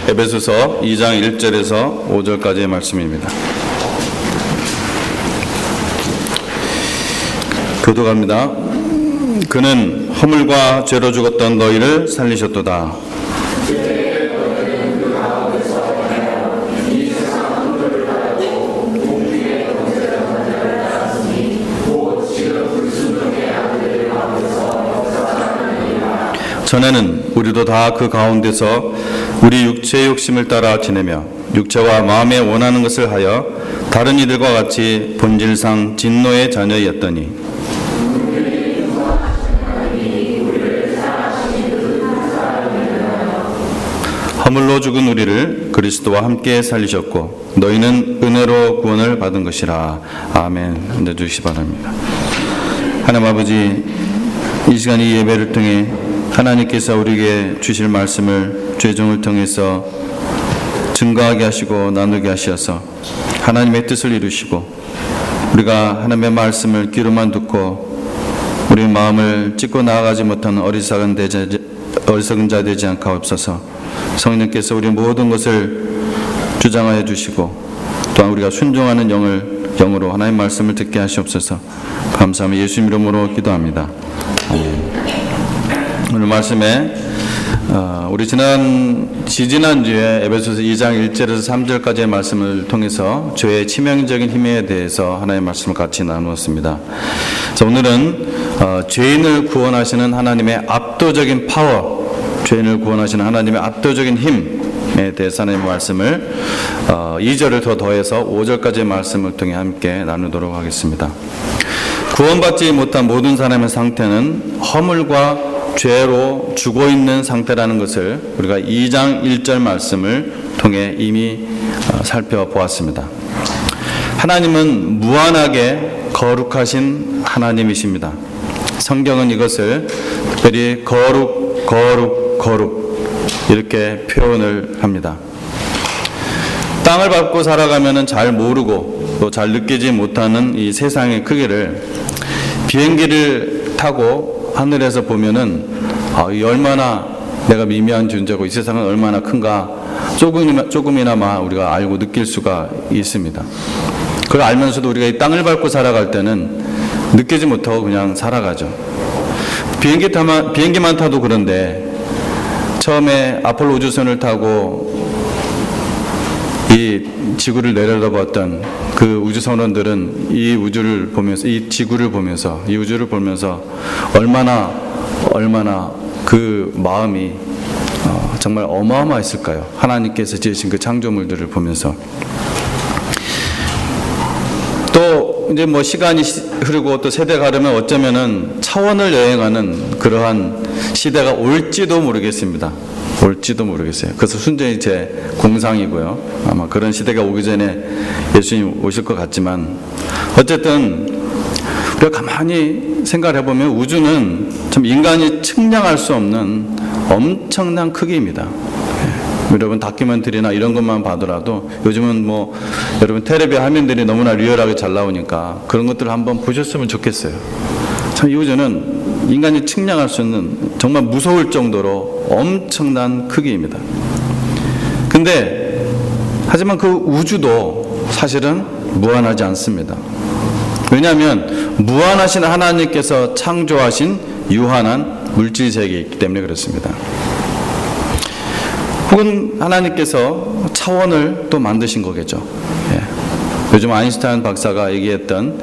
에베소서 2장 1절에서 5절까지의 말씀입니다. 교독합니다. 그는 허물과 죄로 죽었던 너희를 살리셨도다. 전에는 우리도 다 그 가운데서 우리 육체의 욕심을 따라 지내며 육체와 마음에 원하는 것을 하여 다른 이들과 같이 본질상 진노의 자녀였더니 허물로 죽은 우리를 그리스도와 함께 살리셨고 너희는 은혜로 구원을 받은 것이라. 아멘. 앉아주시기 바랍니다. 하나님 아버지, 이 시간 이 예배를 통해 하나님께서 우리에게 주실 말씀을 죄종을 통해서 증거하게 하시고 나누게 하셔서 하나님의 뜻을 이루시고 우리가 하나님의 말씀을 귀로만 듣고 우리 마음을 찢고 나아가지 못하는 어리석은 자 되지 않게 하옵소서. 성령께서 우리 모든 것을 주장하여 주시고 또한 우리가 순종하는 영으로 하나님의 말씀을 듣게 하시옵소서. 감사하며 예수님 이름으로 기도합니다. 아멘. 오늘 말씀에 우리 지지난주에 에베소서 2장 1절에서 3절까지의 말씀을 통해서 죄의 치명적인 힘에 대해서 하나님의 말씀을 같이 나누었습니다. 그래서 오늘은 죄인을 구원하시는 하나님의 압도적인 파워, 죄인을 구원하시는 하나님의 압도적인 힘에 대해서 하나님의 말씀을 2절을 더 더해서 5절까지의 말씀을 통해 함께 나누도록 하겠습니다. 구원받지 못한 모든 사람의 상태는 허물과 죄로 죽어있는 상태라는 것을 우리가 2장 1절 말씀을 통해 이미 살펴보았습니다. 하나님은 무한하게 거룩하신 하나님이십니다. 성경은 이것을 특별히 거룩 이렇게 표현을 합니다. 땅을 밟고 살아가면 잘 모르고 또 잘 느끼지 못하는 이 세상의 크기를 비행기를 타고 하늘에서 보면은 얼마나 내가 미미한 존재고 이 세상은 얼마나 큰가 조금이나마 우리가 알고 느낄 수가 있습니다. 그걸 알면서도 우리가 이 땅을 밟고 살아갈 때는 느끼지 못하고 그냥 살아가죠. 비행기만 타도 그런데 처음에 아폴로 우주선을 타고 이 지구를 내려다봤던 그 우주선원들은 이 우주를 보면서 이 지구를 보면서 이 우주를 보면서 얼마나 그 마음이 정말 어마어마했을까요? 하나님께서 지으신 그 창조물들을 보면서 또 이제 뭐 시간이 흐르고 또 세대가 흐르면 어쩌면은 차원을 여행하는 그러한 시대가 올지도 모르겠습니다. 그래서 순전히 제 공상이고요. 아마 그런 시대가 오기 전에 예수님 오실 것 같지만 어쨌든 우리가 가만히 생각을 해보면 우주는 참 인간이 측량할 수 없는 엄청난 크기입니다. 여러분 다큐멘터리나 이런 것만 봐더라도 요즘은 뭐 여러분 텔레비 화면들이 너무나 리얼하게 잘 나오니까 그런 것들을 한번 보셨으면 좋겠어요. 참 이 우주는 인간이 측량할 수 있는 정말 무서울 정도로 엄청난 크기입니다. 근데 하지만 그 우주도 사실은 무한하지 않습니다. 왜냐하면 무한하신 하나님께서 창조하신 유한한 물질 세계에 있기 때문에 그렇습니다. 혹은 하나님께서 차원을 또 만드신 거겠죠. 요즘 아인슈타인 박사가 얘기했던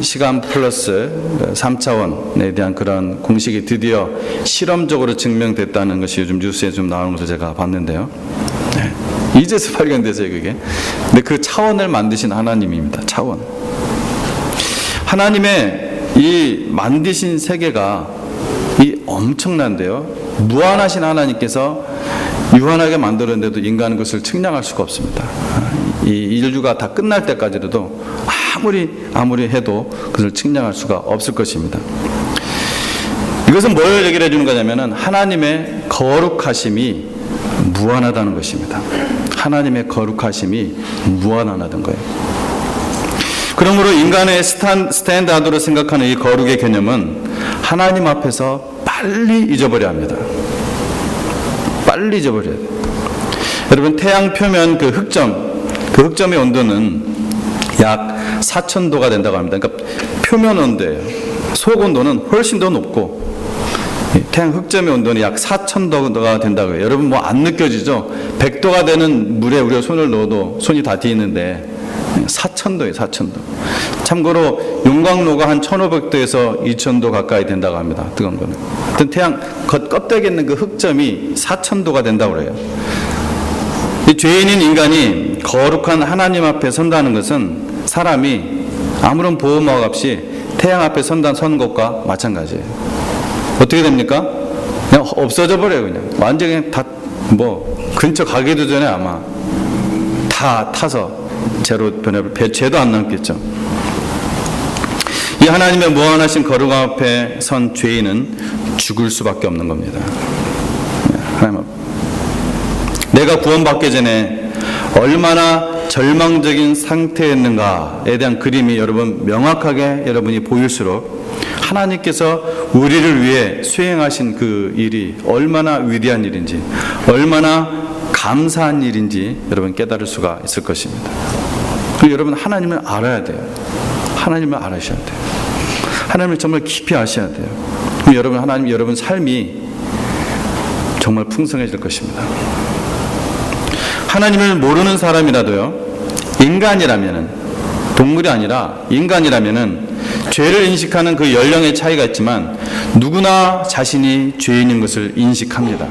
시간 플러스 3차원에 대한 그런 공식이 드디어 실험적으로 증명됐다는 것이 요즘 뉴스에 좀 나오는 것을 제가 봤는데요. 이제서 발견됐어요, 그게. 근데 그 차원을 만드신 하나님입니다. 차원. 하나님의 이 만드신 세계가 이 엄청난데요. 무한하신 하나님께서 유한하게 만들었는데도 인간은 그것을 측량할 수가 없습니다. 이 인류가 다 끝날 때까지도 아무리 해도 그것을 측량할 수가 없을 것입니다. 이것은 뭘 얘기를 해주는 거냐면은 하나님의 거룩하심이 무한하다는 것입니다. 하나님의 거룩하심이 무한하다는 거예요. 그러므로 인간의 스탠다드로 생각하는 이 거룩의 개념은 하나님 앞에서 빨리 잊어버려야 합니다. 빨리 잊어버려야 돼요. 여러분, 태양 표면 그 흑점의 온도는 약 4,000도가 된다고 합니다. 그러니까 표면 온도예요. 속 온도는 훨씬 더 높고, 태양 흑점의 온도는 약 4,000도가 된다고 해요. 여러분 뭐 안 느껴지죠? 100도가 되는 물에 우리가 손을 넣어도 손이 다 뒤있는데 4,000도예요. 4,000도. 참고로 용광로가 한 1,500도에서 2,000도 가까이 된다고 합니다. 뜨거운 거는. 하여튼 태양 껍데기에 있는 그 흑점이 4,000도가 된다고 그래요. 이 죄인인 인간이 거룩한 하나님 앞에 선다는 것은 사람이 아무런 보호막 없이 태양 앞에 선 것과 마찬가지예요. 어떻게 됩니까? 그냥 없어져 버려요. 그냥 완전히 그냥 다 근처 가기도 전에 아마 다 타서 죄로 변해 죄도 안 남겠죠. 이 하나님의 무한하신 거룩함 앞에 선 죄인은 죽을 수밖에 없는 겁니다. 하나님 앞에 내가 구원받기 전에 얼마나 절망적인 상태였는가에 대한 그림이 여러분 명확하게 여러분이 보일수록 하나님께서 우리를 위해 수행하신 그 일이 얼마나 위대한 일인지, 얼마나 감사한 일인지 여러분 깨달을 수가 있을 것입니다. 그리고 여러분 하나님을 알아야 돼요. 하나님을 알아셔야 돼요. 하나님을 정말 깊이 아셔야 돼요. 그럼 여러분 하나님 여러분 삶이 정말 풍성해질 것입니다. 하나님을 모르는 사람이라도요, 인간이라면은, 동물이 아니라 인간이라면은 죄를 인식하는 그 연령의 차이가 있지만 누구나 자신이 죄인인 것을 인식합니다.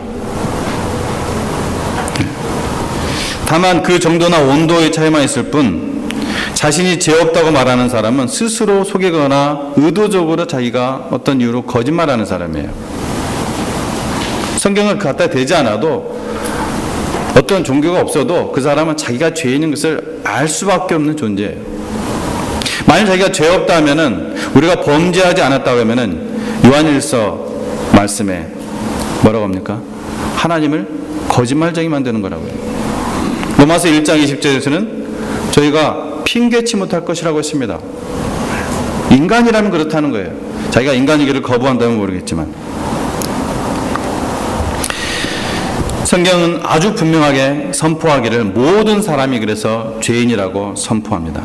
다만 그 정도나 온도의 차이만 있을 뿐 자신이 죄 없다고 말하는 사람은 스스로 속이거나 의도적으로 자기가 어떤 이유로 거짓말하는 사람이에요. 성경을 갖다 대지 않아도 어떤 종교가 없어도 그 사람은 자기가 죄인인 것을 알 수밖에 없는 존재예요. 만약 자기가 죄 없다 하면은, 우리가 범죄하지 않았다고 하면은 요한일서 말씀에 뭐라고 합니까? 하나님을 거짓말쟁이 만드는 거라고요. 로마서 1장 20절에서는 저희가 핑계치 못할 것이라고 했습니다. 인간이라면 그렇다는 거예요. 자기가 인간이기를 거부한다면 모르겠지만. 성경은 아주 분명하게 선포하기를 모든 사람이 그래서 죄인이라고 선포합니다.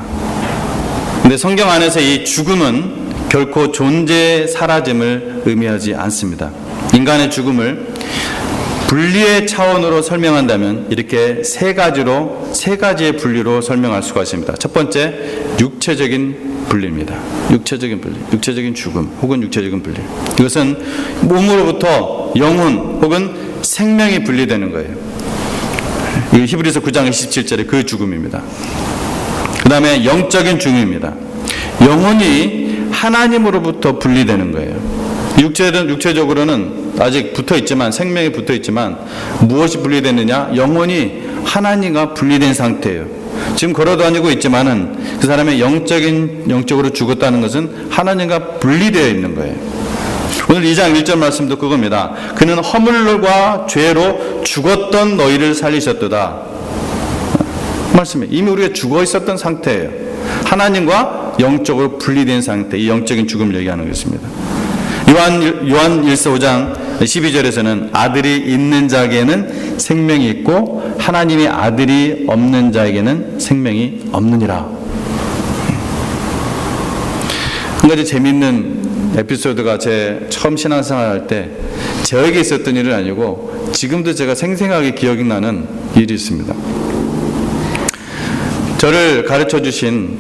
근데 성경 안에서 이 죽음은 결코 존재의 사라짐을 의미하지 않습니다. 인간의 죽음을 분리의 차원으로 설명한다면 이렇게 세 가지의 분리로 설명할 수가 있습니다. 첫 번째, 육체적인 분리입니다. 육체적인 분리, 육체적인 죽음 혹은 육체적인 분리. 이것은 몸으로부터 영혼 혹은 생명이 분리되는 거예요. 이 히브리서 9장 27절에 그 죽음입니다. 그 다음에 영적인 죽음입니다. 영혼이 하나님으로부터 분리되는 거예요. 육체적으로는 아직 붙어있지만, 생명이 붙어있지만 무엇이 분리되느냐? 영혼이 하나님과 분리된 상태예요. 지금 걸어다니고 있지만은 그 사람의 영적으로 죽었다는 것은 하나님과 분리되어 있는 거예요. 오늘 2장 1절 말씀도 그겁니다. 그는 허물과 죄로 죽었던 너희를 살리셨도다. 말씀에 이미 우리가 죽어 있었던 상태예요. 하나님과 영적으로 분리된 상태, 이 영적인 죽음을 얘기하는 것입니다. 요한일서 5장 12절에서는 아들이 있는 자에게는 생명이 있고 하나님의 아들이 없는 자에게는 생명이 없느니라. 한 가지 재미있는 에피소드가 제 처음 신앙생활 할 때 저에게 있었던 일은 아니고 지금도 제가 생생하게 기억이 나는 일이 있습니다. 저를 가르쳐 주신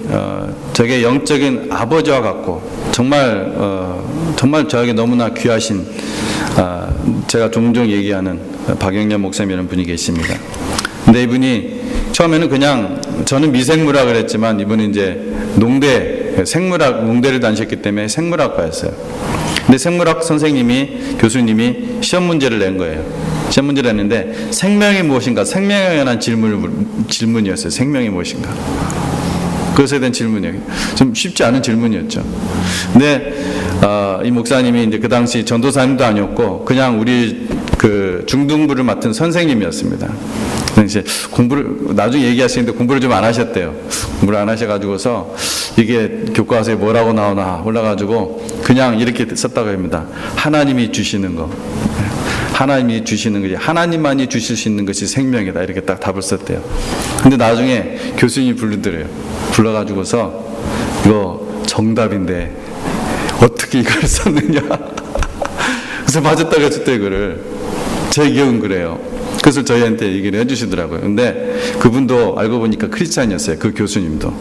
저게 영적인 아버지와 같고 정말 저에게 너무나 귀하신 제가 종종 얘기하는 박영렬 목사님이라는 분이 계십니다. 근데 이분이 처음에는 그냥 저는 미생물학 그랬지만 이분은 이제 생물학 다니셨기 때문에 생물학과였어요. 근데 생물학 선생님이 교수님이 시험 문제를 낸 거예요. 시험 문제를 했는데 생명이 무엇인가? 생명에 관한 질문이었어요. 생명이 무엇인가? 그것에 대한 질문이에요. 좀 쉽지 않은 질문이었죠. 근데 이 목사님이 이제 그 당시 전도사님도 아니었고 그냥 우리 그 중등부를 맡은 선생님이었습니다. 이제 공부를 나중에 얘기하시는데 공부를 좀 안 하셨대요. 공부를 안 하셔가지고서 이게 교과서에 뭐라고 나오나 몰라가지고 그냥 이렇게 썼다고 합니다. 하나님이 주시는 거. 하나님이 주시는 것이, 하나님만이 주실 수 있는 것이 생명이다. 이렇게 딱 답을 썼대요. 근데 나중에 교수님이 부르더래요. 불러가지고서 이거 정답인데 어떻게 이걸 썼느냐. 그래서 맞았다고 했을 이거를. 제 기억은 그래요. 그것을 저희한테 얘기를 해주시더라고요. 근데 그분도 알고 보니까 크리스찬이었어요. 그 교수님도.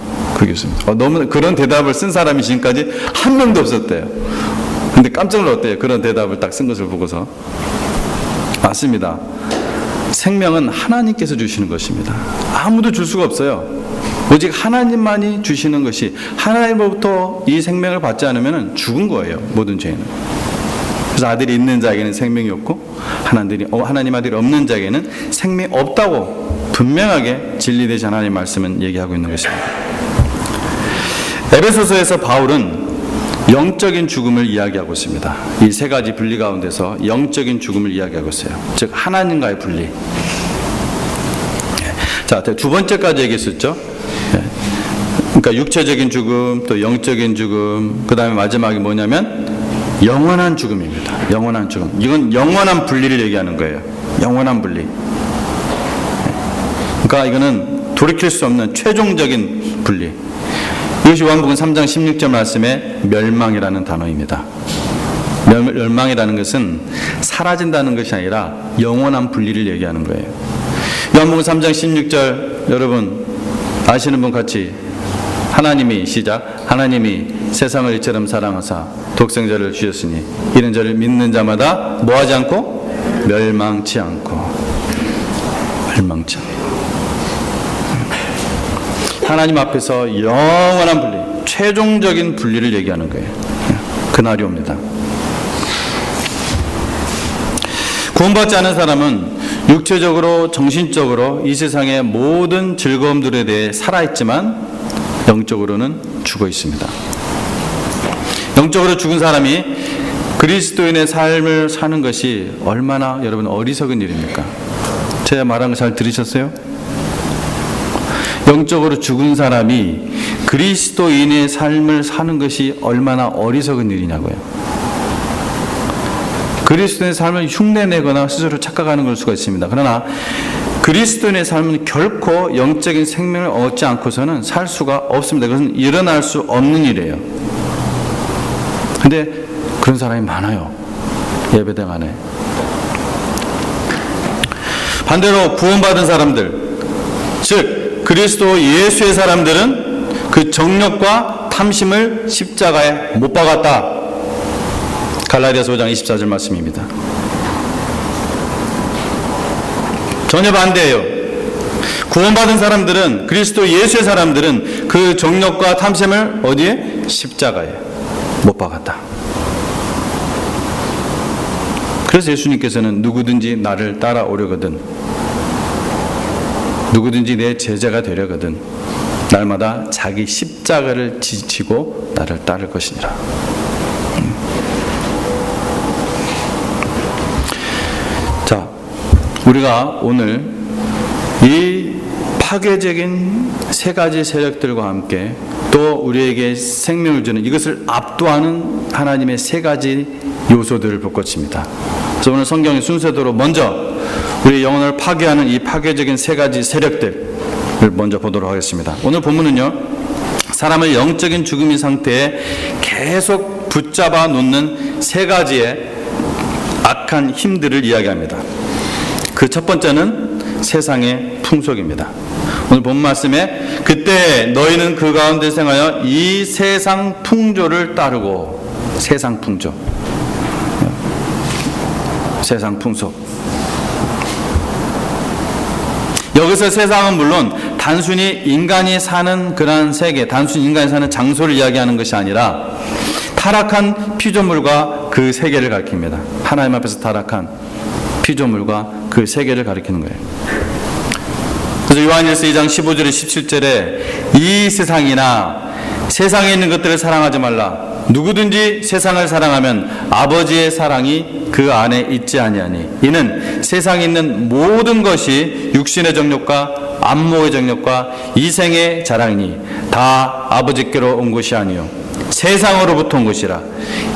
너무 그런 대답을 쓴 사람이 지금까지 한 명도 없었대요. 근데 깜짝 놀랐대요. 그런 대답을 딱 쓴 것을 보고서. 맞습니다. 생명은 하나님께서 주시는 것입니다. 아무도 줄 수가 없어요. 오직 하나님만이 주시는 것이, 하나님으로부터 이 생명을 받지 않으면 죽은 거예요. 모든 죄는. 그래서 아들이 있는 자에게는 생명이 없고 하나님 아들이 없는 자에게는 생명이 없다고 분명하게 진리되신 하나님의 말씀은 얘기하고 있는 것입니다. 에베소서에서 바울은 영적인 죽음을 이야기하고 있습니다. 이 세 가지 분리 가운데서 영적인 죽음을 이야기하고 있어요. 즉 하나님과의 분리. 자, 두 번째까지 얘기했었죠. 그러니까 육체적인 죽음, 또 영적인 죽음, 그 다음에 마지막이 뭐냐면 영원한 죽음입니다. 영원한 죽음. 이건 영원한 분리를 얘기하는 거예요. 영원한 분리. 그러니까 이거는 돌이킬 수 없는 최종적인 분리. 이것이 요한복음 3장 16절 말씀의 멸망이라는 단어입니다. 멸망이라는 것은 사라진다는 것이 아니라 영원한 분리를 얘기하는 거예요. 요한복음 3장 16절 여러분 아시는 분 같이 하나님이 시작. 하나님이 세상을 이처럼 사랑하사 독생자를 주셨으니 이는 저를 믿는 자마다 뭐하지 않고 멸망치 않고. 하나님 앞에서 영원한 분리, 최종적인 분리를 얘기하는 거예요. 그날이 옵니다. 구원받지 않은 사람은 육체적으로 정신적으로 이 세상의 모든 즐거움들에 대해 살아있지만 영적으로는 죽어 있습니다. 영적으로 죽은 사람이 그리스도인의 삶을 사는 것이 얼마나 여러분 어리석은 일입니까? 제가 말한 거 잘 들으셨어요? 영적으로 죽은 사람이 그리스도인의 삶을 사는 것이 얼마나 어리석은 일이냐고요. 그리스도인의 삶을 흉내내거나 스스로 착각하는 걸 수가 있습니다. 그러나 그리스도인의 삶은 결코 영적인 생명을 얻지 않고서는 살 수가 없습니다. 그것은 일어날 수 없는 일이에요. 근데 그런 사람이 많아요. 예배당 안에. 반대로 구원받은 사람들, 즉 그리스도 예수의 사람들은 그 정욕과 탐심을 십자가에 못 박았다. 갈라디아서 5장 24절 말씀입니다. 전혀 반대예요. 구원받은 사람들은, 그리스도 예수의 사람들은 그 정욕과 탐심을 어디에? 십자가에 못 박았다. 그래서 예수님께서는 누구든지 나를 따라오려거든, 누구든지 내 제자가 되려거든 날마다 자기 십자가를 지치고 나를 따를 것이니라. 자, 우리가 오늘 이 파괴적인 세 가지 세력들과 함께 또 우리에게 생명을 주는 이것을 압도하는 하나님의 세 가지 요소들을 볼 것입니다. 그래서 오늘 성경의 순서대로 먼저 우리의 영혼을 파괴하는 이 파괴적인 세 가지 세력들을 먼저 보도록 하겠습니다. 오늘 본문은요, 사람을 영적인 죽음의 상태에 계속 붙잡아 놓는 세 가지의 악한 힘들을 이야기합니다. 그 첫 번째는 세상의 풍속입니다. 오늘 본 말씀에 그때 너희는 그 가운데 생하여 이 세상 풍조를 따르고, 세상 풍조, 세상 풍속. 여기서 세상은 물론 단순히 인간이 사는 그러한 세계, 단순히 인간이 사는 장소를 이야기하는 것이 아니라 타락한 피조물과 그 세계를 가리킵니다. 하나님 앞에서 타락한 피조물과 그 세계를 가리키는 거예요. 그래서 요한일서 2장 15절에 17절에 이 세상이나 세상에 있는 것들을 사랑하지 말라. 누구든지 세상을 사랑하면 아버지의 사랑이 그 안에 있지 아니하니 이는 세상에 있는 모든 것이 육신의 정욕과 안목의 정욕과 이생의 자랑이니 다 아버지께로 온 것이 아니요 세상으로부터 온 것이라.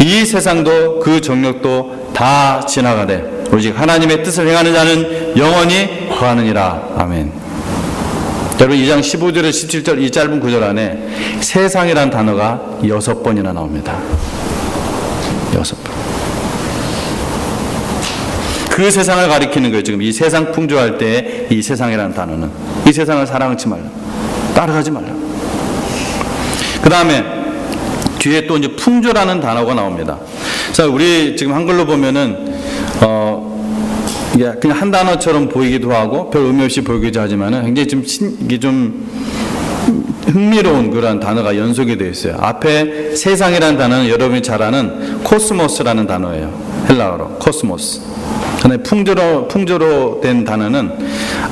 이 세상도 그 정욕도 다 지나가되 오직 하나님의 뜻을 행하는 자는 영원히 거하느니라. 아멘. 여러분 2장 15절에 17절 이 짧은 구절 안에 세상이란 단어가 6번이나 나옵니다. 6번. 그 세상을 가리키는 거예요. 지금 이 세상 풍조할 때 이 세상이라는 단어는 이 세상을 사랑하지 말라, 따라가지 말라. 그 다음에 뒤에 또 이제 풍조라는 단어가 나옵니다. 자, 우리 지금 한글로 보면은 그냥 한 단어처럼 보이기도 하고 별 의미 없이 보이기도 하지만은 굉장히 이게 좀 흥미로운 그런 단어가 연속이 되어 있어요. 앞에 세상이라는 단어는 여러분이 잘 아는 코스모스라는 단어예요. 헬라어로 코스모스. 그다음에 풍조로 된 단어는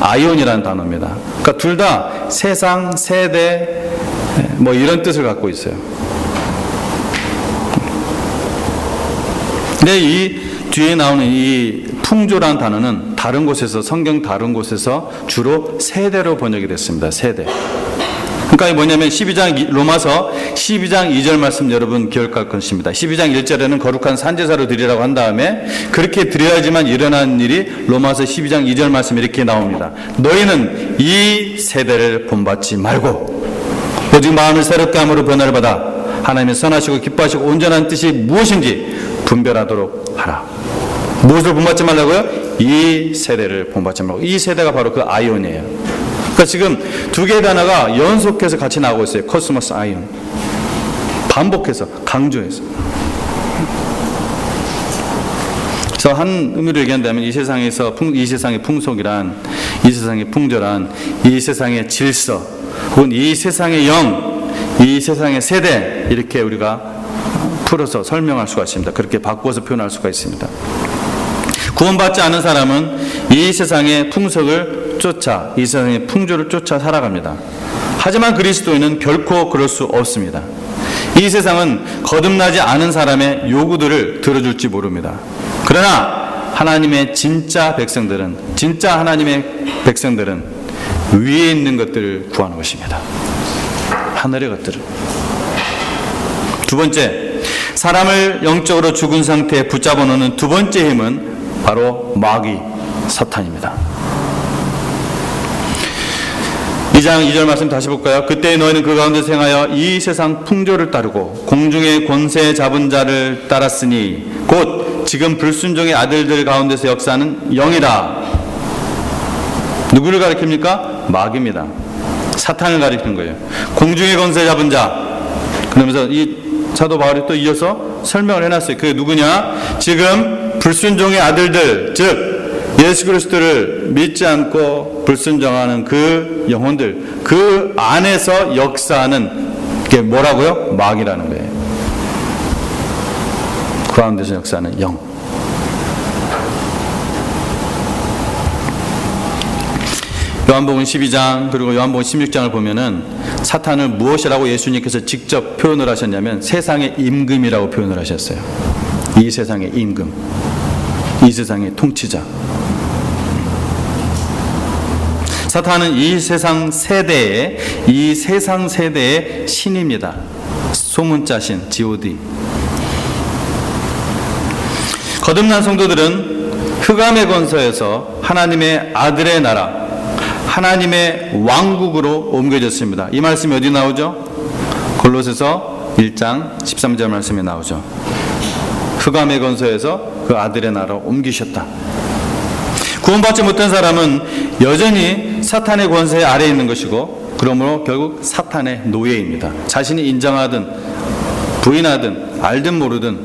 아이온이라는 단어입니다. 그러니까 둘 다 세상, 세대 뭐 이런 뜻을 갖고 있어요. 근데 이 뒤에 나오는 이 풍조라는 단어는 다른 곳에서 성경 다른 곳에서 주로 세대로 번역이 됐습니다. 세대. 그러니까 이게 뭐냐면 로마서 12장 2절 말씀 여러분 기억할 것입니다. 12장 1절에는 거룩한 산제사로 드리라고 한 다음에 그렇게 드려야지만 일어나는 일이 로마서 12장 2절 말씀 이렇게 나옵니다. 너희는 이 세대를 본받지 말고 오직 마음을 새롭게 함으로 변화를 받아 하나님의 선하시고 기뻐하시고 온전한 뜻이 무엇인지 분별하도록 하라. 무엇을 본받지 말라고요? 이 세대를 본받지 말고. 이 세대가 바로 그 아이온이에요. 그러니까 지금 두 개의 단어가 연속해서 같이 나오고 있어요. 코스모스, 아이온. 반복해서, 강조해서. 그래서 한 의미로 얘기한다면 이 세상의 풍속이란, 이 세상의 풍조란, 이 세상의 질서, 혹은 이 세상의 영, 이 세상의 세대, 이렇게 우리가 풀어서 설명할 수가 있습니다. 그렇게 바꾸어서 표현할 수가 있습니다. 구원받지 않은 사람은 이 세상의 풍속을 쫓아, 이 세상의 풍조를 쫓아 살아갑니다. 하지만 그리스도인은 결코 그럴 수 없습니다. 이 세상은 거듭나지 않은 사람의 요구들을 들어줄지 모릅니다. 그러나 하나님의 진짜 하나님의 백성들은 위에 있는 것들을 구하는 것입니다. 하늘의 것들을. 두 번째, 사람을 영적으로 죽은 상태에 붙잡아 놓는 두 번째 힘은 바로 마귀, 사탄입니다. 2장 2절 말씀 다시 볼까요? 그때 너희는 그 가운데서 행하여 이 세상 풍조를 따르고 공중의 권세 잡은 자를 따랐으니 곧 지금 불순종의 아들들 가운데서 역사하는 영이다. 누구를 가리킵니까? 마귀입니다. 사탄을 가리키는 거예요. 공중의 권세 잡은 자. 그러면서 이 사도 바울이 또 이어서 설명을 해놨어요. 그게 누구냐? 지금 불순종의 아들들, 즉 예수 그리스도를 믿지 않고 불순종하는 그 영혼들, 그 안에서 역사하는 게 뭐라고요? 마귀라는 거예요. 그 가운데서 역사하는 영. 요한복음 12장 그리고 요한복음 16장을 보면은 사탄을 무엇이라고 예수님께서 직접 표현을 하셨냐면 세상의 임금이라고 표현을 하셨어요. 이 세상의 임금, 이 세상의 통치자. 사탄은 이 세상 세대의 신입니다. 소문자신 G.O.D. 거듭난 성도들은 흑암의 권세에서 하나님의 아들의 나라, 하나님의 왕국으로 옮겨졌습니다. 이 말씀이 어디 나오죠? 골로새서 1장 13절 말씀에 나오죠. 흑암의 권세에서 그 아들의 나라로 옮기셨다. 구원받지 못한 사람은 여전히 사탄의 권세 아래에 있는 것이고 그러므로 결국 사탄의 노예입니다. 자신이 인정하든 부인하든 알든 모르든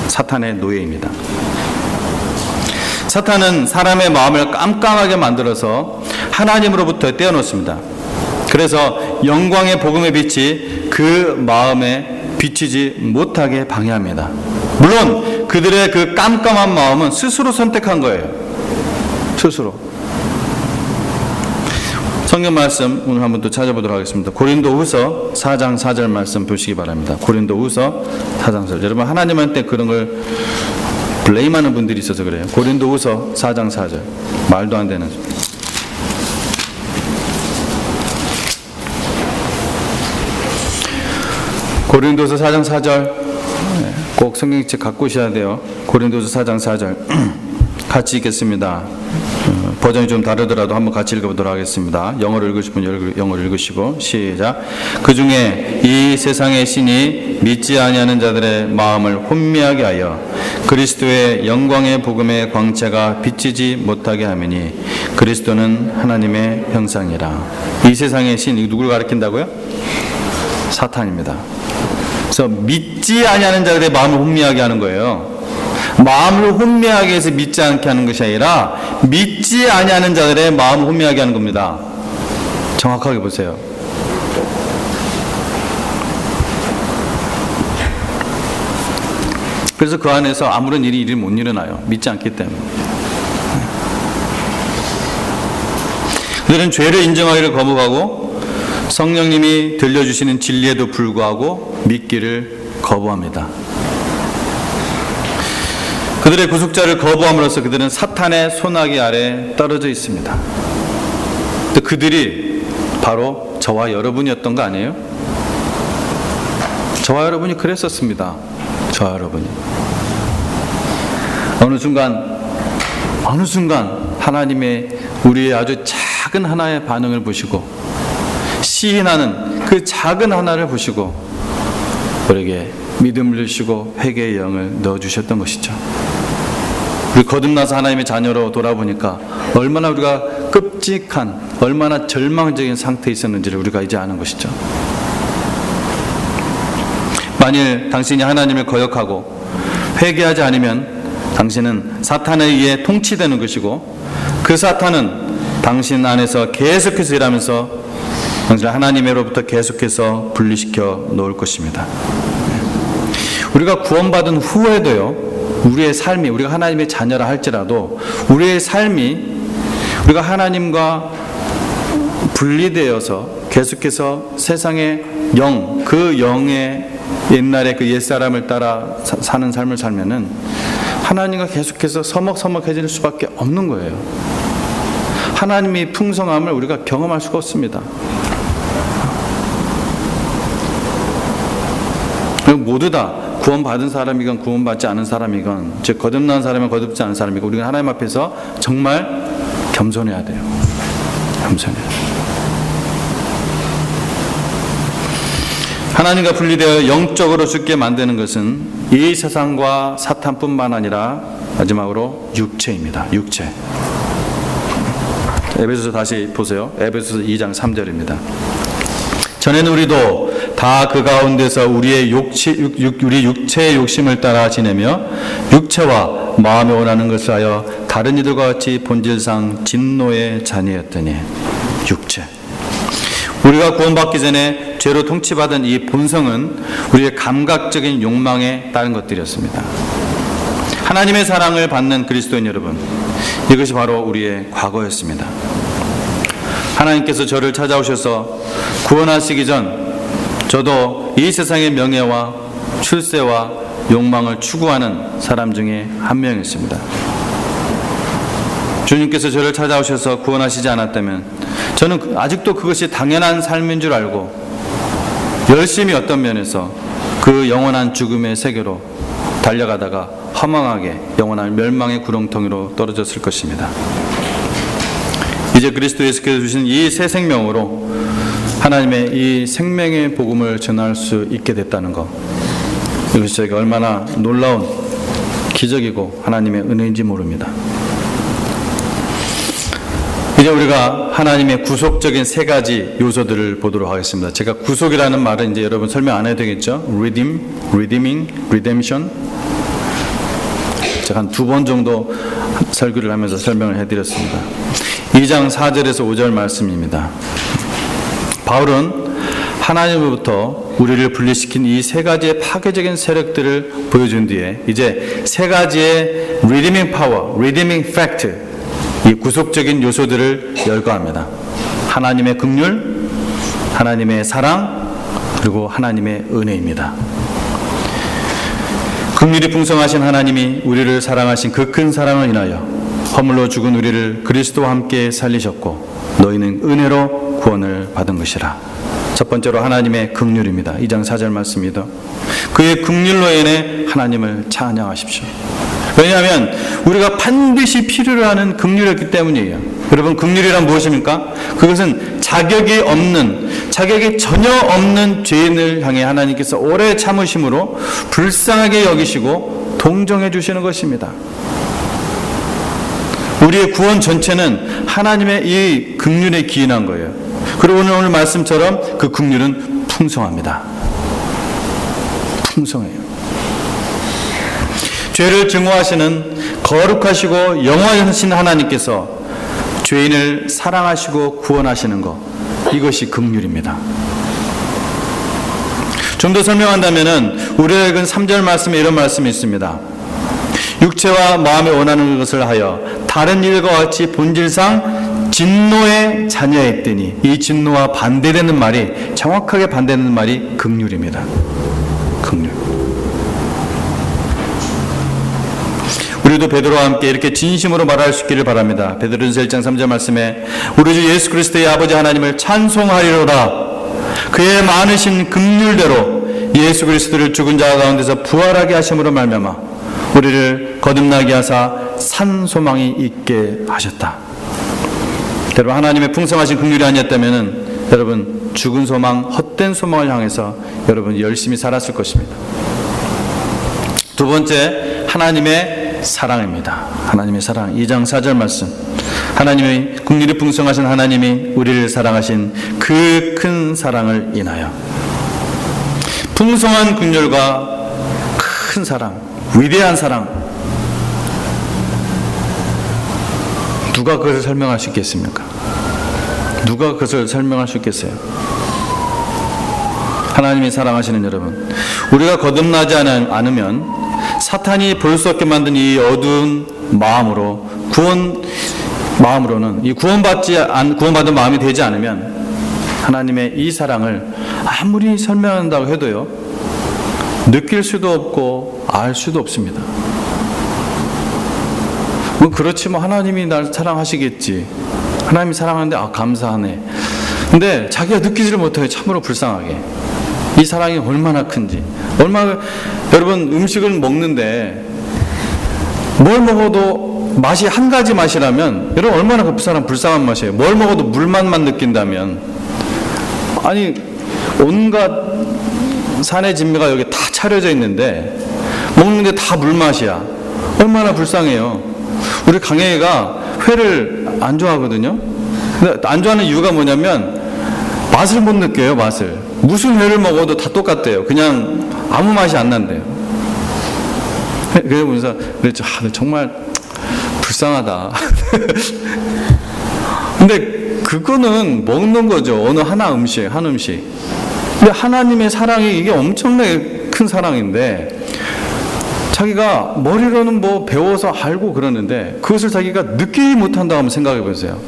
사탄의 노예입니다. 사탄은 사람의 마음을 깜깜하게 만들어서 하나님으로부터 떼어놓습니다. 그래서 영광의 복음의 빛이 그 마음에 비치지 못하게 방해합니다. 물론 그들의 그 깜깜한 마음은 스스로 선택한 거예요. 스스로. 성경 말씀 오늘 한번 또 찾아보도록 하겠습니다. 고린도후서 4장 4절 말씀 보시기 바랍니다. 고린도후서 4장 4절. 여러분 하나님한테 그런 걸 블레임하는 분들이 있어서 그래요. 고린도후서 4장 4절. 말도 안 되는. 고린도서 4장 4절. 꼭 성경책 갖고 오셔야 돼요. 고린도서 4장 4절. 같이 읽겠습니다. 버전이 좀 다르더라도 한번 같이 읽어보도록 하겠습니다. 영어로 읽으시면 영어로 읽으시고 시작. 그 중에 이 세상의 신이 믿지 아니하는 자들의 마음을 혼미하게 하여 그리스도의 영광의 복음의 광채가 비치지 못하게 하매니 그리스도는 하나님의 형상이라. 이 세상의 신이 누구를 가리킨다고요? 사탄입니다. 그래서 믿지 아니하는 자들의 마음을 혼미하게 하는 거예요. 마음을 혼미하게 해서 믿지 않게 하는 것이 아니라 믿지 아니하는 자들의 마음을 혼미하게 하는 겁니다. 정확하게 보세요. 그래서 그 안에서 아무런 일이 못 일어나요. 믿지 않기 때문에. 그들은 죄를 인정하기를 거부하고 성령님이 들려주시는 진리에도 불구하고 믿기를 거부합니다. 그들의 구속자를 거부함으로써 그들은 사탄의 손아귀 아래 떨어져 있습니다. 그들이 바로 저와 여러분이었던 거 아니에요? 저와 여러분이 그랬었습니다. 저와 여러분이. 어느 순간 하나님의 우리의 아주 작은 하나의 반응을 보시고 시인하는 그 작은 하나를 보시고 우리에게 믿음을 주시고 회개의 영을 넣어주셨던 것이죠. 우리 거듭나서 하나님의 자녀로 돌아보니까 얼마나 우리가 끔찍한, 얼마나 절망적인 상태에 있었는지를 우리가 이제 아는 것이죠. 만일 당신이 하나님을 거역하고 회개하지 않으면 당신은 사탄에 의해 통치되는 것이고 그 사탄은 당신 안에서 계속해서 일하면서 당신을 하나님으로부터 계속해서 분리시켜 놓을 것입니다. 우리가 구원받은 후에도요, 우리의 삶이, 우리가 하나님의 자녀라 할지라도 우리의 삶이 우리가 하나님과 분리되어서 계속해서 세상의 영, 그 영의 옛날에 그 옛사람을 따라 사는 삶을 살면은 하나님과 계속해서 서먹서먹해질 수밖에 없는 거예요. 하나님의 풍성함을 우리가 경험할 수가 없습니다. 모두 다 구원받은 사람이건 구원받지 않은 사람이건, 즉 거듭난 사람이건 거듭지 않은 사람이건 우리가 하나님 앞에서 정말 겸손해야 돼요. 겸손해야 돼요. 하나님과 분리되어 영적으로 죽게 만드는 것은 이 세상과 사탄뿐만 아니라 마지막으로 육체입니다. 육체. 에베소서 다시 보세요. 에베소서 2장 3절입니다. 전에는 우리도 다 그 가운데서 우리 육체의 욕심을 따라 지내며 육체와 마음에 원하는 것을 하여 다른 이들과 같이 본질상 진노의 자녀였더니. 육체. 우리가 구원받기 전에 죄로 통치받은 이 본성은 우리의 감각적인 욕망에 따른 것들이었습니다. 하나님의 사랑을 받는 그리스도인 여러분, 이것이 바로 우리의 과거였습니다. 하나님께서 저를 찾아오셔서 구원하시기 전 저도 이 세상의 명예와 출세와 욕망을 추구하는 사람 중에 한 명이었습니다. 주님께서 저를 찾아오셔서 구원하시지 않았다면 저는 아직도 그것이 당연한 삶인 줄 알고 열심히 어떤 면에서 그 영원한 죽음의 세계로 달려가다가 허망하게 영원한 멸망의 구렁텅이로 떨어졌을 것입니다. 이제 그리스도 예수께서 주신 이 새 생명으로 하나님의 이 생명의 복음을 전할 수 있게 됐다는 것, 이것이 저에게 얼마나 놀라운 기적이고 하나님의 은혜인지 모릅니다. 이제 우리가 하나님의 구속적인 세 가지 요소들을 보도록 하겠습니다. 제가 구속이라는 말은 이제 여러분 설명 안 해도 되겠죠? redeeming, redemption. 제가 한 2번 정도 설교를 하면서 설명을 해드렸습니다. 2장 4절에서 5절 말씀입니다. 바울은 하나님으로부터 우리를 분리시킨 이 세 가지의 파괴적인 세력들을 보여준 뒤에 이제 세 가지의 redeeming power, redeeming fact, 이 구속적인 요소들을 열거합니다. 하나님의 긍휼, 하나님의 사랑, 그리고 하나님의 은혜입니다. 긍휼이 풍성하신 하나님이 우리를 사랑하신 그 큰 사랑을 인하여 허물로 죽은 우리를 그리스도와 함께 살리셨고 너희는 은혜로 구원을 받은 것이라. 첫 번째로 하나님의 긍휼입니다. 2장 4절 말씀입니다. 그의 긍휼로 인해 하나님을 찬양하십시오. 왜냐하면 우리가 반드시 필요로 하는 긍휼이었기 때문이에요. 여러분, 긍휼이란 무엇입니까? 그것은 자격이 전혀 없는 죄인을 향해 하나님께서 오래 참으심으로 불쌍하게 여기시고 동정해 주시는 것입니다. 우리의 구원 전체는 하나님의 이 긍휼에 기인한 거예요. 그리고 오늘 말씀처럼 그 긍휼은 풍성합니다. 풍성해요. 죄를 증오하시는 거룩하시고 영원하신 하나님께서 죄인을 사랑하시고 구원하시는 것, 이것이 긍휼입니다. 좀 더 설명한다면 우리가 읽은 3절 말씀에 이런 말씀이 있습니다. 육체와 마음에 원하는 것을 하여 다른 일과 같이 본질상 진노의 자녀였더니, 이 진노와 반대되는 말이, 정확하게 반대되는 말이 긍휼입니다. 긍휼. 우리도 베드로와 함께 이렇게 진심으로 말할 수 있기를 바랍니다. 베드로전서 1장 3절 말씀에 우리 주 예수 그리스도의 아버지 하나님을 찬송하리로다. 그의 많으신 긍휼대로 예수 그리스도를 죽은 자 가운데서 부활하게 하심으로 말미암아 우리를 거듭나게 하사 산 소망이 있게 하셨다. 여러분, 하나님의 풍성하신 긍휼이 아니었다면 여러분, 죽은 소망, 헛된 소망을 향해서 여러분 열심히 살았을 것입니다. 두 번째, 하나님의 사랑입니다. 하나님의 사랑. 2장 4절 말씀. 하나님의 긍휼이 풍성하신 하나님이 우리를 사랑하신 그 큰 사랑을 인하여. 풍성한 긍휼과 큰 사랑, 위대한 사랑, 누가 그것을 설명할 수 있겠습니까? 누가 그것을 설명할 수 있겠어요? 하나님이 사랑하시는 여러분, 우리가 거듭나지 않으면 사탄이 볼 수 없게 만든 이 어두운 마음으로는 이 구원받은 마음이 되지 않으면 하나님의 이 사랑을 아무리 설명한다고 해도요, 느낄 수도 없고 알 수도 없습니다. 뭐 그렇지, 뭐 하나님이 날 사랑하시겠지, 하나님이 사랑하는데 감사하네. 근데 자기가 느끼지를 못해요. 참으로 불쌍하게. 이 사랑이 얼마나 큰지. 여러분, 음식을 먹는데 뭘 먹어도 맛이 한 가지 맛이라면 여러분 얼마나 그 사람 불쌍한 맛이에요. 뭘 먹어도 물맛만 느낀다면, 아니 온갖 산의 진미가 여기 다 차려져 있는데 먹는데 다 물맛이야. 얼마나 불쌍해요. 우리 강혜이가 회를 안 좋아하거든요. 근데 안 좋아하는 이유가 뭐냐면 맛을 못 느껴요. 맛을. 무슨 회를 먹어도 다 똑같대요. 그냥 아무 맛이 안 난대요. 그래 보면서 그랬죠. 정말 불쌍하다. 근데 그거는 먹는 거죠. 어느 한 음식. 근데 하나님의 사랑이 이게 엄청나게 큰 사랑인데, 자기가 머리로는 뭐 배워서 알고 그러는데 그것을 자기가 느끼지 못한다고 한번 생각해 보세요.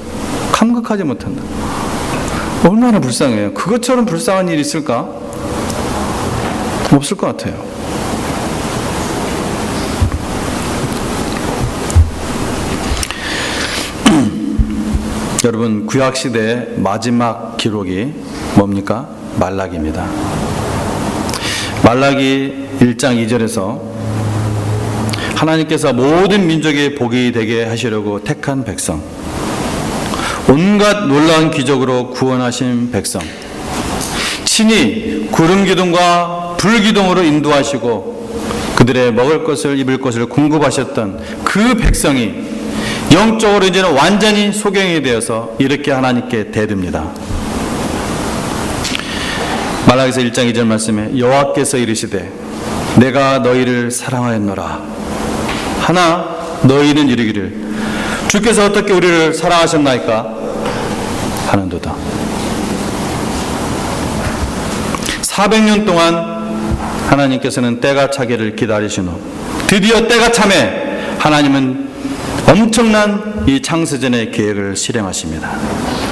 감각하지 못한다. 얼마나 불쌍해요. 그것처럼 불쌍한 일이 있을까? 없을 것 같아요. 여러분, 구약시대의 마지막 기록이 뭡니까? 말라기입니다. 말라기 1장 2절에서 하나님께서 모든 민족의 복이 되게 하시려고 택한 백성, 온갖 놀라운 기적으로 구원하신 백성, 친히 구름기둥과 불기둥으로 인도하시고 그들의 먹을 것을 입을 것을 공급하셨던 그 백성이 영적으로 이제는 완전히 소경이 되어서 이렇게 하나님께 대듭니다. 말라기서 1장 2절 말씀에 여호와께서 이르시되 내가 너희를 사랑하였노라 하나 너희는 이르기를 주께서 어떻게 우리를 사랑하셨나이까 하는도다. 400년 동안 하나님께서는 때가 차기를 기다리신 후 드디어 때가 차매 하나님은 엄청난 이 창세전의 계획을 실행하십니다.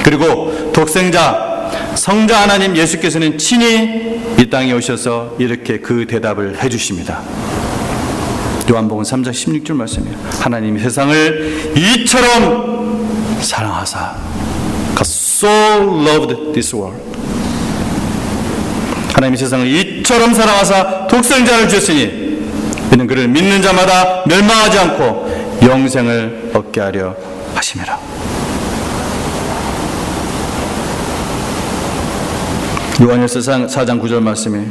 그리고 독생자 성자 하나님 예수께서는 친히 이 땅에 오셔서 이렇게 그 대답을 해주십니다. 요한복음 3장 16절 말씀이에요. 하나님이 세상을 이처럼 사랑하사 God so loved this world. 하나님이 세상을 이처럼 사랑하사 독생자를 주셨으니 이는 그를 믿는 자마다 멸망하지 않고 영생을 얻게 하려 하심이라. 요한일서 4장 9절 말씀에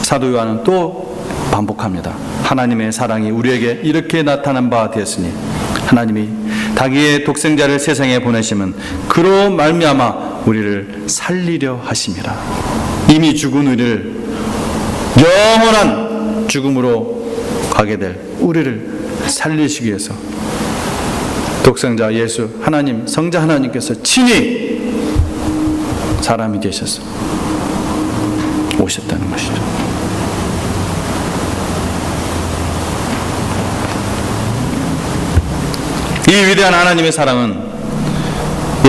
사도 요한은 또 반복합니다. 하나님의 사랑이 우리에게 이렇게 나타난 바 되었으니 하나님이 자기의 독생자를 세상에 보내심은 그로 말미암아 우리를 살리려 하심이라. 이미 죽은 우리를 영원한 죽음으로 가게 될 우리를 살리시기 위해서 독생자 예수 하나님 성자 하나님께서 친히 사람이 되셔서 오셨다는 것이죠. 이 위대한 하나님의 사랑은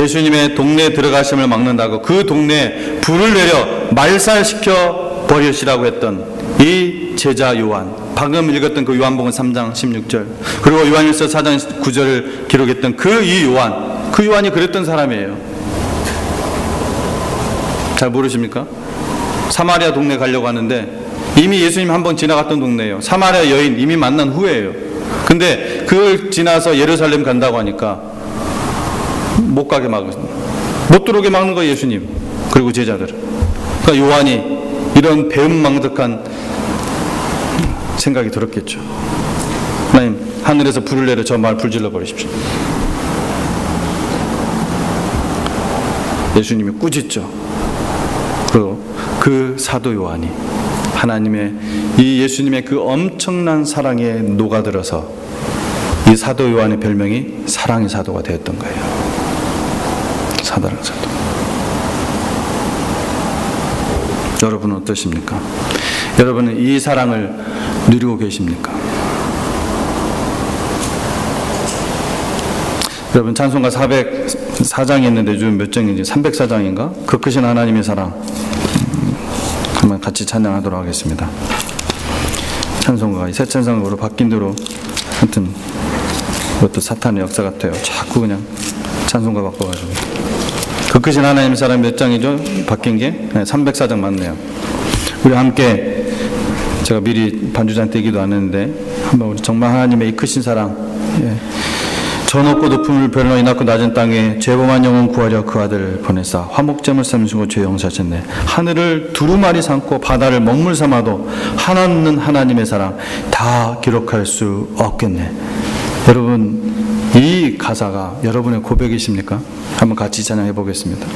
예수님의 동네에 들어가심을 막는다고 그 동네에 불을 내려 말살시켜 버리시라고 했던 이 제자 요한, 방금 읽었던 그 요한복음 3장 16절, 그리고 요한일서 4장 9절을 기록했던 그 이 요한, 그 요한이 그랬던 사람이에요. 잘 모르십니까? 사마리아 동네 가려고 하는데 이미 예수님 한번 지나갔던 동네예요. 사마리아 여인 이미 만난 후에요. 근데 그걸 지나서 예루살렘 간다고 하니까 못 가게 막으십니다. 못 들어오게 막는 거예요, 예수님. 그리고 제자들. 그러니까 요한이 이런 배은망덕한 생각이 들었겠죠. 하나님, 하늘에서 불을 내려 저 말 불질러 버리십시오. 예수님이 꾸짖죠. 그리고 그 사도 요한이 하나님의 이 예수님의 그 엄청난 사랑에 녹아들어서 이 사도 요한의 별명이 사랑의 사도가 되었던 거예요. 사랑의 사도. 여러분은 어떠십니까? 여러분은 이 사랑을 누리고 계십니까? 여러분 찬송가 404장이 있는데 요즘 몇 장인지 304장인가? 그 크신 하나님의 사랑 한번 같이 찬양하도록 하겠습니다. 찬송가가 새 찬송으로 바뀐 대로 하여튼 그것도 사탄의 역사 같아요. 자꾸 그냥 찬송가 바꿔가지고. 그 크신 하나님의 사랑 몇 장이죠? 바뀐 게? 네, 304장 맞네요. 우리 함께 제가 미리 반주잔 떼기도 안 했는데 한번 우리 정말 하나님의 이 크신 사랑, 예. 저 높고 높음을 별로 낮고 낮은 땅에 죄범한 영혼 구하려 그 아들 보내사 화목제물 삼으시고 죄 용서하셨네. 하늘을 두루마리 삼고 바다를 먹물 삼아도 하나는 하나님의 사랑 다 기록할 수 없겠네. 여러분 이 가사가 여러분의 고백이십니까? 한번 같이 찬양해 보겠습니다.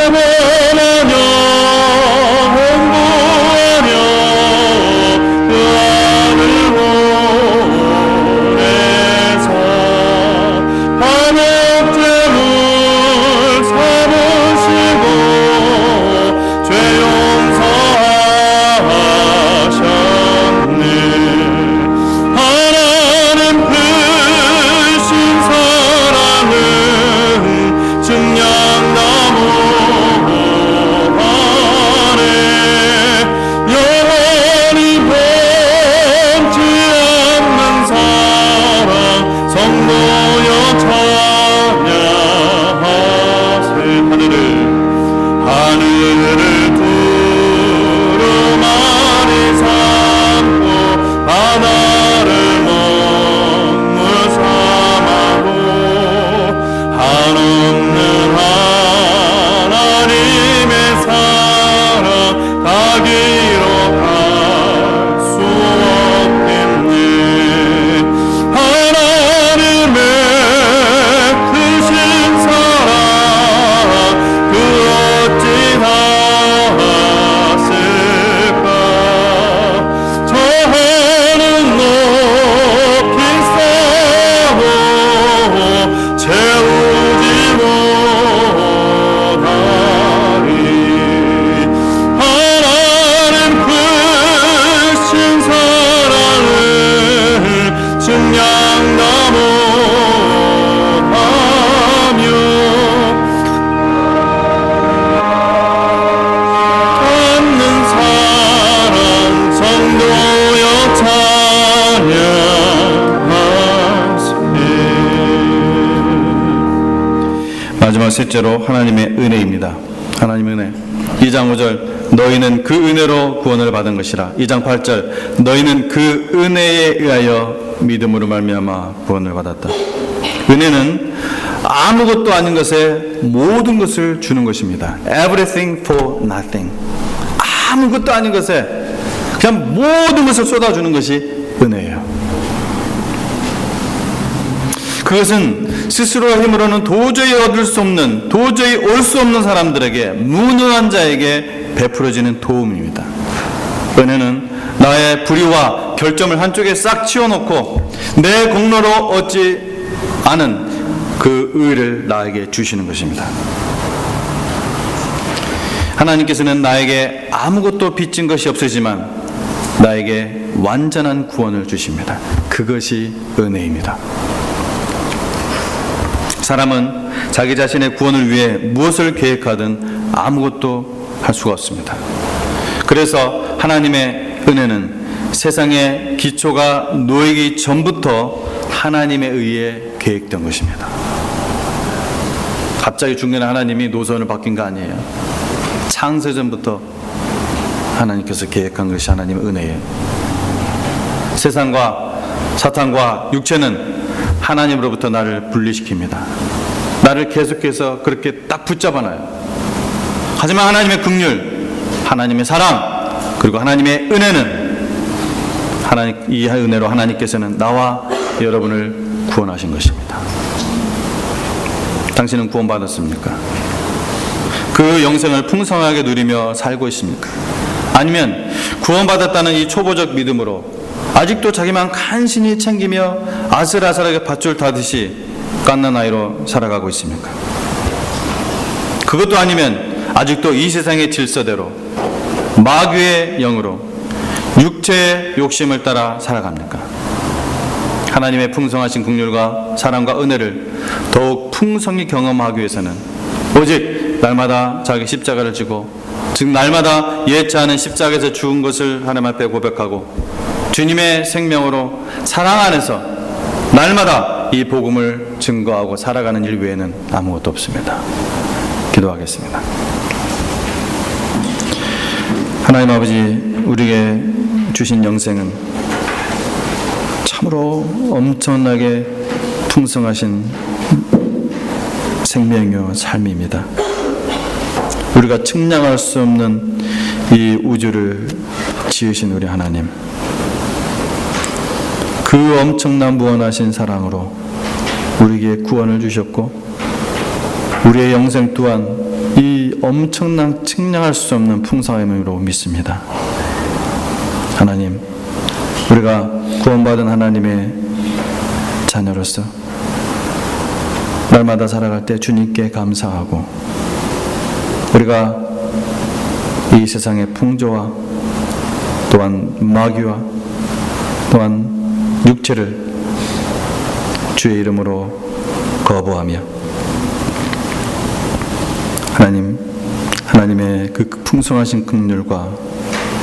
내 마지막 셋째로 하나님의 은혜입니다. 하나님의 은혜. 2장 5절 너희는 그 은혜로 구원을 받은 것이라. 2장 8절 너희는 그 은혜에 의하여 믿음으로 말미암아 구원을 받았다. 은혜는 아무것도 아닌 것에 모든 것을 주는 것입니다. Everything for nothing. 아무것도 아닌 것에 그냥 모든 것을 쏟아주는 것이 은혜예요. 그것은 스스로의 힘으로는 도저히 얻을 수 없는, 도저히 올 수 없는 사람들에게, 무능한 자에게 베풀어지는 도움입니다. 은혜는 나의 불의와 결점을 한쪽에 싹 치워놓고 내 공로로 얻지 않은 그 의를 나에게 주시는 것입니다. 하나님께서는 나에게 아무것도 빚진 것이 없으지만 나에게 완전한 구원을 주십니다. 그것이 은혜입니다. 사람은 자기 자신의 구원을 위해 무엇을 계획하든 아무것도 할 수가 없습니다. 그래서 하나님의 은혜는 세상의 기초가 놓이기 전부터 하나님에 의해 계획된 것입니다. 갑자기 중간에 하나님이 노선을 바뀐 거 아니에요. 창세전부터 하나님께서 계획한 것이 하나님의 은혜예요. 세상과 사탄과 육체는 하나님으로부터 나를 분리시킵니다. 나를 계속해서 그렇게 딱 붙잡아놔요. 하지만 하나님의 긍휼, 하나님의 사랑, 그리고 하나님의 은혜는 이 은혜로 하나님께서는 나와 여러분을 구원하신 것입니다. 당신은 구원받았습니까? 그 영생을 풍성하게 누리며 살고 있습니까? 아니면 구원받았다는 이 초보적 믿음으로 아직도 자기만 간신히 챙기며 아슬아슬하게 밧줄 타듯이 갓난아이로 살아가고 있습니까? 그것도 아니면 아직도 이 세상의 질서대로 마귀의 영으로 육체의 욕심을 따라 살아갑니까? 하나님의 풍성하신 긍휼과 사랑과 은혜를 더욱 풍성히 경험하기 위해서는 오직 날마다 자기 십자가를 지고, 즉 날마다 예치 않은 십자가에서 죽은 것을 하나님 앞에 고백하고 주님의 생명으로 사랑 안에서 날마다 이 복음을 증거하고 살아가는 일 외에는 아무것도 없습니다. 기도하겠습니다. 하나님 아버지, 우리에게 주신 영생은 참으로 엄청나게 풍성하신 생명이요 삶입니다. 우리가 측량할 수 없는 이 우주를 지으신 우리 하나님, 그 엄청난 무한하신 사랑으로 우리에게 구원을 주셨고 우리의 영생 또한 이 엄청난 측량할 수 없는 풍성함으로 믿습니다. 하나님, 우리가 구원받은 하나님의 자녀로서 날마다 살아갈 때 주님께 감사하고 우리가 이 세상의 풍조와 또한 마귀와 또한 육체를 주의 이름으로 거부하며 하나님의 그 풍성하신 긍휼과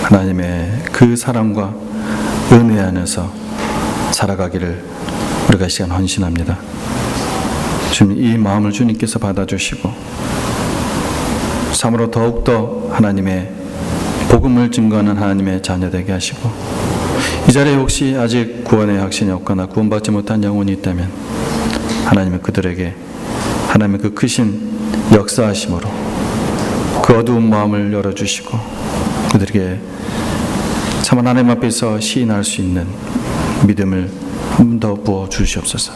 하나님의 그 사랑과 은혜 안에서 살아가기를 우리가 이 시간 헌신합니다. 주님, 이 마음을 주님께서 받아주시고 참으로 더욱더 하나님의 복음을 증거하는 하나님의 자녀 되게 하시고, 이 자리에 혹시 아직 구원의 확신이 없거나 구원받지 못한 영혼이 있다면 하나님은 그들에게 하나님의 그 크신 역사하심으로 그 어두운 마음을 열어주시고 그들에게 참 하나님 앞에서 시인할 수 있는 믿음을 한 번 더 부어주시옵소서.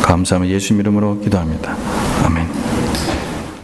감사하며 예수님 이름으로 기도합니다. 아멘.